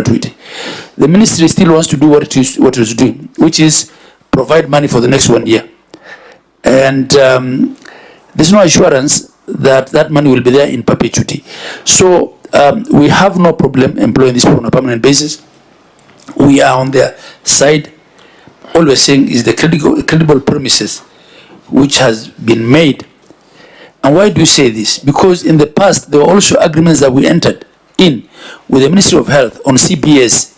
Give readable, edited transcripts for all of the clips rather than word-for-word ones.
gratuity. The ministry still wants to do what it is doing, which is provide money for the next 1 year. And there's no assurance that that money will be there in perpetuity. So we have no problem employing these people on a permanent basis. We are on their side. All we're saying is the credible promises which has been made. And why do you say this? Because in the past, there were also agreements that we entered in with the Ministry of Health on CBS,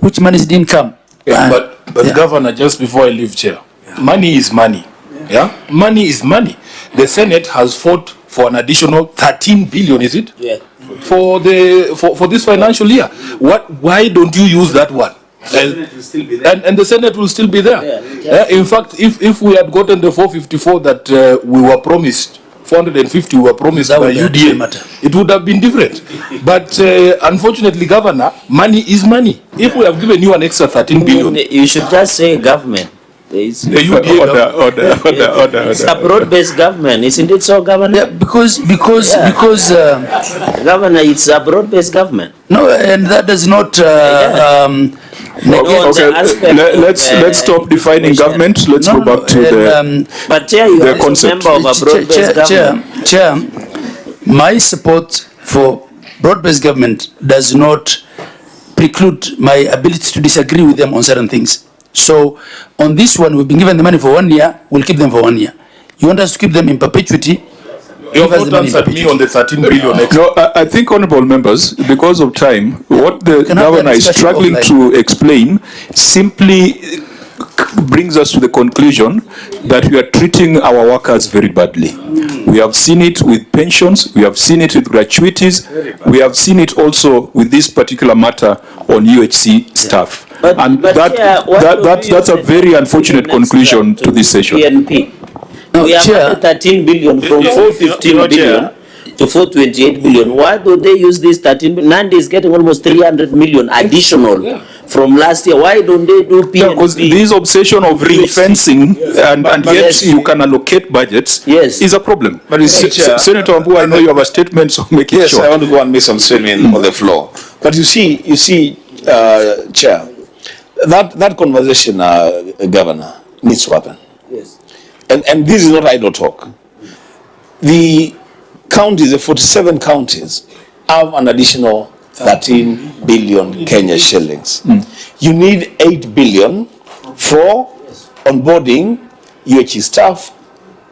which monies didn't come. Yeah, but yeah. Governor, just before I leave chair, money is money. Yeah, money is money. The Senate has fought for an additional 13 billion, is it? Yeah. For this financial year. Why don't you use that one? And the Senate will still be there. Yeah. In fact, if we had gotten the 454 that we were promised, 450 we were promised by UDA, it would have been different. But unfortunately, Governor, money is money. If we have given you an extra 13 billion, you should just say government. The UDA order. It's a broad-based government, isn't it so, Governor? Yeah, because Governor, it's a broad-based government. No, and that does not. Let's stop defining government. Let's go back to but Chair, you are a member of a broad-based government. Chair, my support for broad-based government does not preclude my ability to disagree with them on certain things. So on this one, we've been given the money for 1 year. We'll keep them for 1 year. You want us to keep them in perpetuity? You have not answered me on the 13 billion. No, I think, honourable members, because of time, what the governor is struggling to explain simply brings us to the conclusion that we are treating our workers very badly. We have seen it with pensions, we have seen it with gratuities, we have seen it also with this particular matter on UHC staff. That's a very unfortunate conclusion to this session. PNP. We have had 13 billion from 415 billion to 428 billion. Why do they use this 13 billion? Nandi is getting almost 300 million additional from last year. Why don't they do PNP? Because this obsession of ring-fencing and yet you can allocate budgets is a problem. But Senator Ambu, I know you have a statement, so make it short. I want to go and make some statement on the floor. But you see, Chair, that conversation, Governor, needs to happen. Yes. And this is not idle talk. The counties, the 47 counties, have an additional 13 billion Kenya shillings. You need 8 billion for onboarding UHE staff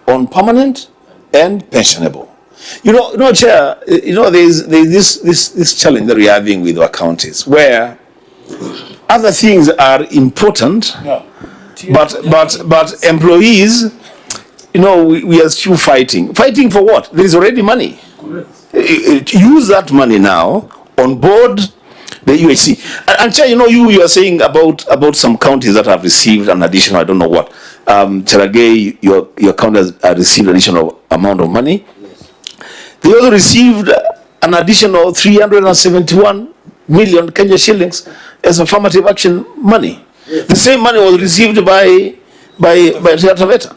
on permanent and pensionable. You know, Chair, there's this challenge that we're having with our counties where other things are important, but employees, we are still fighting. Fighting for what? There is already money. Use that money now on board the UHC. And Chair, you are saying about some counties that have received an additional, I don't know what. Cherargei, your county has received additional amount of money. They also received an additional 371 million Kenya shillings as affirmative action money. The same money was received by Taveta.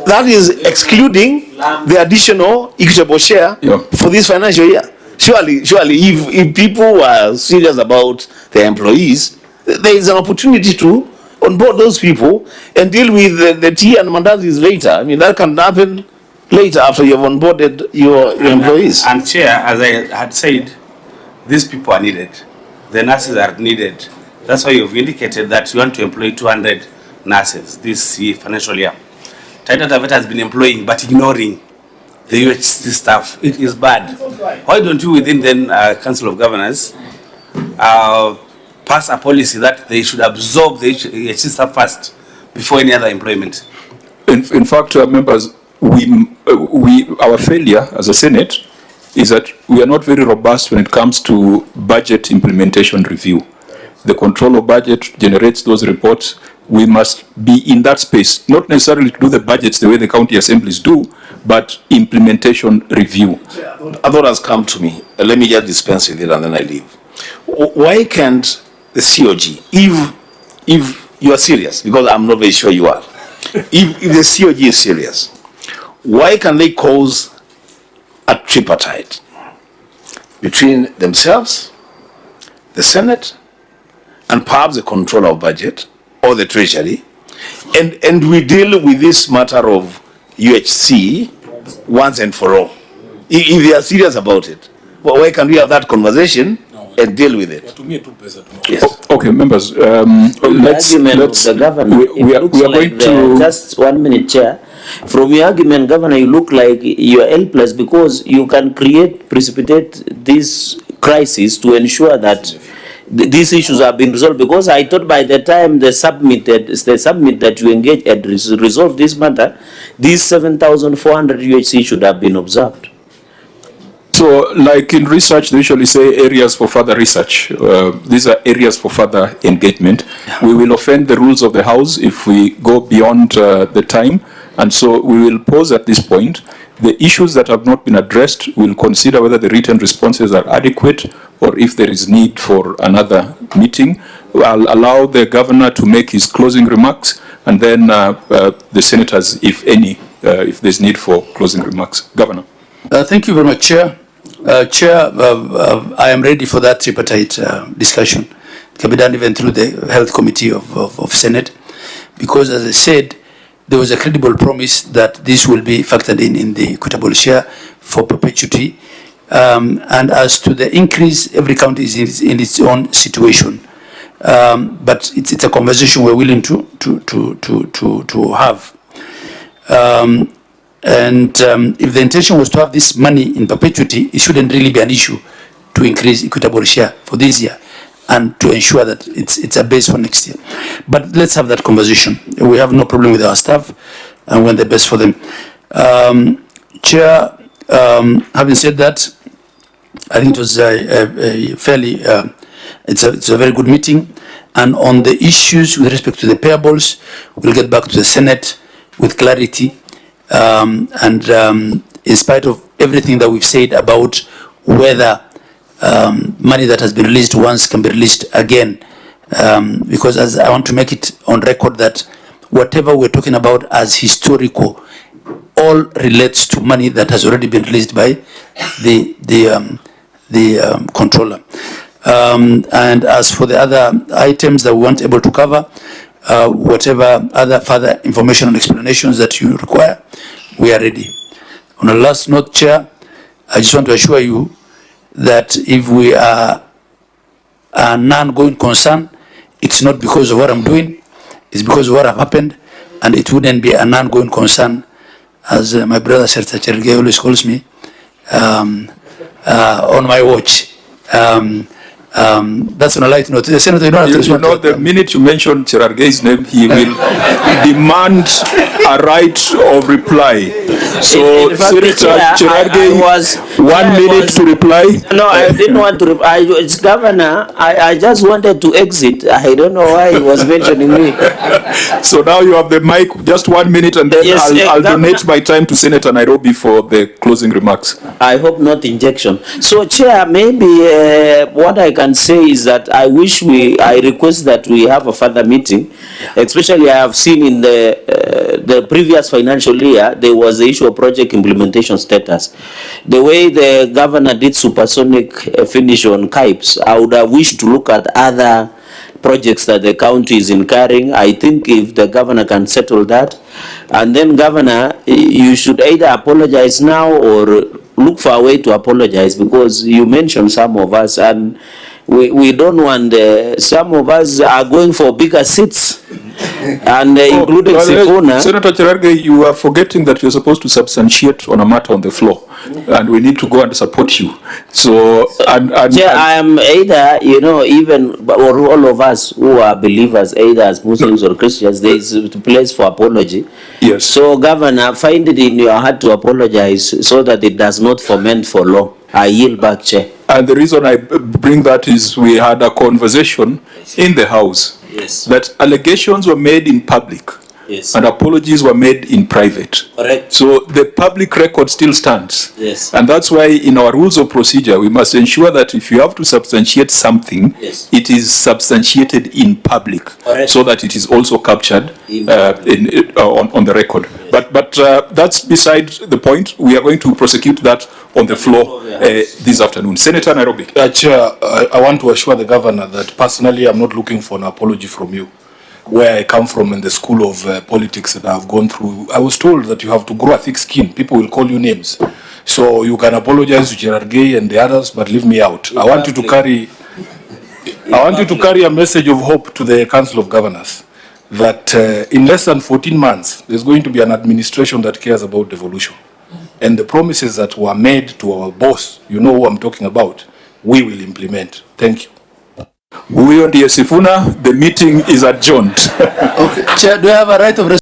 That is excluding the additional equitable share for this financial year. Surely, if people are serious about their employees, there is an opportunity to onboard those people and deal with the tea and mandazis later. I mean, that can happen later after you have onboarded your employees. And Chair, as I had said, these people are needed. The nurses are needed. That's why you've indicated that you want to employ 200 nurses this financial year. Taita Taveta has been employing but ignoring the UHC staff. It is bad. Why don't you, within then Council of Governors, pass a policy that they should absorb the UHC staff first before any other employment? In fact, members, our failure as a Senate is that we are not very robust when it comes to budget implementation review. The control of budget generates those reports. We must be in that space, not necessarily to do the budgets the way the county assemblies do, but implementation review. A thought has come to me. Let me just dispense with it and then I leave. Why can't the COG, if you are serious, because I'm not very sure you are, if the COG is serious, why can they cause a tripartite between themselves, the Senate, and perhaps the controller of budget or the treasury, and we deal with this matter of UHC once and for all. If they are serious about it, well, why can't we have that conversation and deal with it? Yes. Okay, members, let's the governor, we are going to just 1 minute, Chair. From your argument, Governor, you look like you are helpless because you can precipitate this crisis to ensure that these issues have been resolved. Because I thought by the time they submit that you engage and resolve this matter, these 7,400 UHC should have been observed. So, like in research, they usually say areas for further research. These are areas for further engagement. We will offend the rules of the House if we go beyond the time. And so we will pause at this point. The issues that have not been addressed, we'll consider whether the written responses are adequate or if there is need for another meeting. I'll allow the governor to make his closing remarks, and then the senators, if any, if there's need for closing remarks. Governor. Thank you very much, Chair. Chair, I am ready for that tripartite discussion. It can be done even through the Health Committee of Senate, because as I said, there was a credible promise that this will be factored in the equitable share for perpetuity. And as to the increase, every county is in its own situation. But it's a conversation we're willing to have. If the intention was to have this money in perpetuity, it shouldn't really be an issue to increase equitable share for this year and to ensure that it's a base for next year. But let's have that conversation. We have no problem with our staff, and we want the best for them. Chair, having said that, I think it was a fairly, it's a very good meeting. And on the issues with respect to the payables, we'll get back to the Senate with clarity. In spite of everything that we've said about whether money that has been released once can be released again, because as I want to make it on record that whatever we're talking about as historical all relates to money that has already been released by the controller. And as for the other items that we weren't able to cover, whatever other further information and explanations that you require, we are ready. On a last note, Chair, I just want to assure you that if we are a non-going concern, it's not because of what I'm doing, it's because of what have happened, and it wouldn't be a non-going concern, as my brother Serta Cherge always calls me, on my watch. That's on a light note. The Senator, you don't have to respond. You know, the minute you mention Cherarge's name, he will demand a right of reply. So, Senator Cherarge, 1 minute to reply. No, I didn't want to reply. It's Governor. I just wanted to exit. I don't know why he was mentioning me. So now you have the mic, just 1 minute, and then yes, I'll donate my time to Senator Nairobi for the closing remarks. I hope not injection. So, Chair, maybe what I can say is that I request that we have a further meeting. Especially, I have seen in the previous financial year, there was the issue of project implementation status. The way the governor did supersonic finish on KIPES, I would have wished to look at other projects that the county is incurring. I think if the governor can settle that, and then Governor, you should either apologize now or look for a way to apologize, because you mentioned some of us, and we don't want, some of us are going for bigger seats, and including Sifuna. Senator Cherarge, you are forgetting that you're supposed to substantiate on a matter on the floor, and we need to go and support you. So, yeah, I am either, even, or all of us who are believers, either as Muslims or Christians, there is a place for apology. Yes. So, Governor, find it in your heart to apologize so that it does not ferment for long. I yield back, Chair. And the reason I bring that is we had a conversation in the House that allegations were made in public Yes. and apologies were made in private. Correct. So the public record still stands. Yes. And that's why in our rules of procedure, we must ensure that if you have to substantiate something, Yes. it is substantiated in public, Correct. so that it is also captured on the record. Yes. But that's beside the point. We are going to prosecute that on the floor this afternoon. Senator Nairobi. Chair, I want to assure the governor that personally I'm not looking for an apology from you. Where I come from in the school of politics that I've gone through, I was told that you have to grow a thick skin. People will call you names. So you can apologize to Gerard Gay and the others, but leave me out. I want you to carry a message of hope to the Council of Governors that in less than 14 months, there's going to be an administration that cares about devolution. And the promises that were made to our boss, you know who I'm talking about, we will implement. Thank you. Huyo ndiye Sifuna. The meeting is adjourned. Okay. Chair, do I have a right of